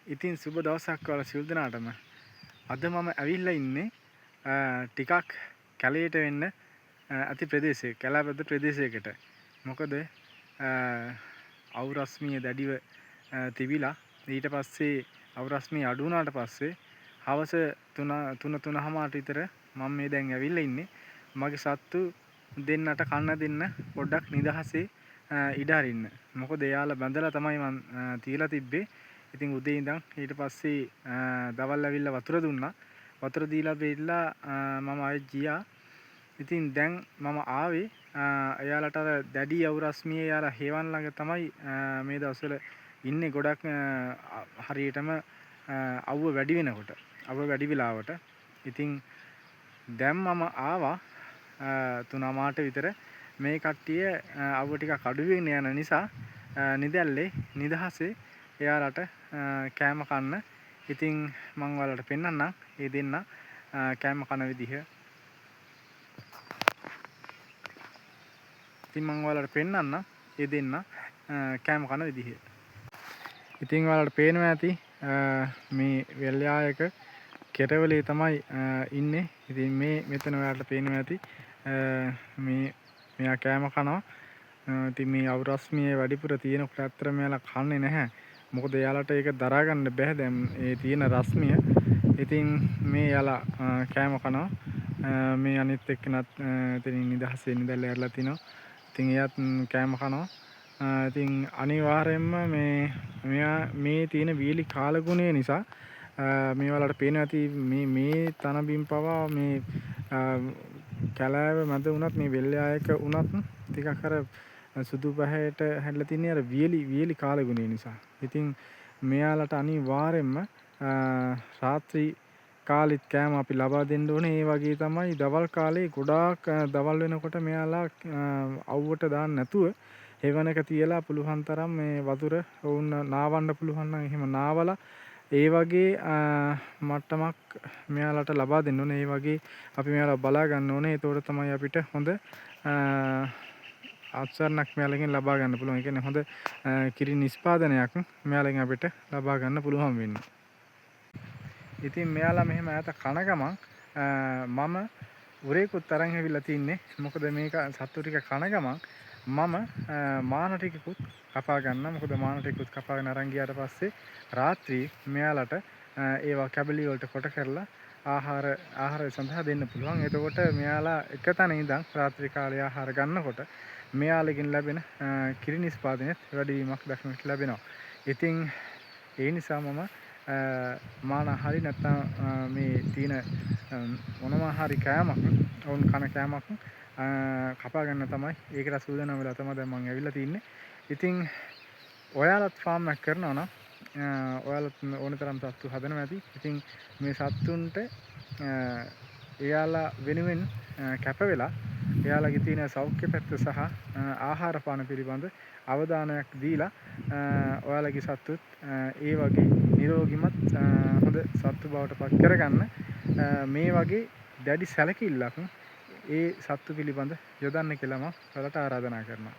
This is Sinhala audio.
ඉතින් සුබ දවසක් ඔයාලා සියලු දෙනාටම. අද මම ඇවිල්ලා ඉන්නේ ටිකක් කැලේට වෙන්න අති ප්‍රදේශයක, කැලෑපැද්ද ප්‍රදේශයකට. මොකද අවු රශ්මිය දැඩිව තිබිලා ඊට පස්සේ අවු රශ්මිය අඩු වුණාට පස්සේ හවස 3:00 විතර මම මේ දැන් ඇවිල්ලා ඉන්නේ. මගේ සත්තු දෙන්නට කන්න දෙන්න පොඩ්ඩක් නිදහසේ ඉඩ අරින්න. මොකද එයාලා බැඳලා තමයි මම තියලා තිබ්බේ. ඉතින් උදේ ඉඳන් ඊට පස්සේ දවල් ඇවිල්ලා වතුර දුන්නා. වතුර දීලා බෙල්ලා මම ආයෙත් ගියා. ඉතින් දැන් මම ආවේ එයාලට අර දැඩි අවු රශ්මියේ එයාලා හේවන් ළඟ තමයි මේ දවස්වල ඉන්නේ ගොඩක් හරියටම අවුව වැඩි වෙනකොට. අවුව වැඩි වෙලාවට. ඉතින් දැන් මම ආවා 3:00 විතර මේ කට්ටිය අවුව ටිකක් අඩු වෙන යන නිසා නිදැල්ලේ නිදහසේ එයාලට කෑම කන්න. ඉතින් මම ඔයාලට පෙන්නන්නම් මේ දෙන්න කෑම කන විදිහ. ඉතින් මම ඔයාලට පෙන්නන්නම් මේ දෙන්න කෑම කන විදිහ. ඉතින් ඔයාලට පේනවා ඇති මේ වෙල්යායක කෙරවලේ තමයි ඉන්නේ. ඉතින් මේ මෙතන ඔයාලට පේනවා ඇති මෙයා කෑම කනවා. ඉතින් මේ අවු රශ්මියේ වැඩිපුර තියෙනකොට ඇත්තට මෙයාලා කන්නේ නැහැ. මොකද එයාලට ඒක දරා ගන්න බැහැ දැන් ඒ තියෙන රශ්මිය. ඉතින් මේ යාලා කෑම කනවා. මේ අනිත් එක්කනත් එතනින් නිදහසේ නිදැල්ල ඇරලා තිනවා. ඉතින් එයාත් කෑම කනවා. ඉතින් අනිවාර්යයෙන්ම මෙයා මේ තියෙන වීලි කාලගුණය නිසා මේ වලට පේනවා ඇති මේ තන බිම් පවා මේ කැලෑව මැද වුණත් මේ වෙල්යායක වුණත් ටිකක් අර සුදු පහයට හැදලා තින්නේ අර වියලි කාලගුණය නිසා. ඉතින් මෙයාලට අනිවාර්යයෙන්ම රාත්‍රී කාලෙත් කෑම අපි ලබා දෙන්න ඕනේ. ඒ වගේ තමයි දවල් කාලේ ගොඩාක් දවල් වෙනකොට මෙයාලා අවුවට දාන්න නැතුව එවනක තියලා පුළුවන් තරම් මේ වතුර වුණ නාවන්න පුළුවන් නම් එහෙම නාවලා ඒ වගේ මට්ටමක් මෙයාලට ලබා දෙන්න ඕනේ. ඒ වගේ අපි මෙයාලා බලා ගන්න ඕනේ. ඒතකොට තමයි අපිට හොඳ ආචාරණක් මෙයාලගෙන් ලබා ගන්න පුළුවන්. ඒ කියන්නේ හොඳ කිරි නිෂ්පාදනයක් මෙයාලගෙන් අපිට ලබා ගන්න පුළුවන් වෙන්නේ. ඉතින් මෙයාලා මෙහෙම ඈත කන ගමන් මම උරේකුත් තරන් හැවිලා තින්නේ. මොකද මේක සත්තු ටික කන ගමන් මම මාන ටිකකුත් කපා ගන්න. මොකද මාන ටිකකුත් කපාගෙන අරන් ගියාට පස්සේ රාත්‍රී මෙයාලට ඒවා කැබලි වලට කොට කරලා ආහාර සඳහා දෙන්න පුළුවන්. එතකොට මෙයාලා එක තැන ඉඳන් රාත්‍රී කාලේ ආහාර ගන්නකොට මෙයාලගෙන් ලැබෙන කිරි නිෂ්පාදනයත් වැඩි වීමක් දක්නට ලැබෙනවා. ඉතින් ඒ නිසා මම මාන හරි නැත්නම් මේ තියෙන මොනවා හරි කෑමක් වුන් කන කෑමක් කපා ගන්න තමයි ඒකට සූදානම් වෙලා තමයි දැන් මම ඇවිල්ලා තින්නේ. ඉතින් ඔයාලත් ෆාම් එකක් කරනවා නම් ඔයාලත් ඕන තරම් සත්තු හදනවා ඇති. ඉතින් මේ සත්තුන්ට එයාලා වෙනුවෙන් කැප වෙලා එයාලගේ තියෙන සෞඛ්‍ය පැත්ත සහ ආහාර පාන පිළිබඳ අවධානයක් දීලා ඔයාලගේ සත්තුත් ඒ වගේ නිරෝගිමත් හොඳ සත්තු බවට පත් කරගන්න මේ වගේ දැඩි සැලකිල්ලක් ඒ සත්තු පිළිබඳ යොදන්න කියලා මම ඔයාලට ආරාධනා කරනවා.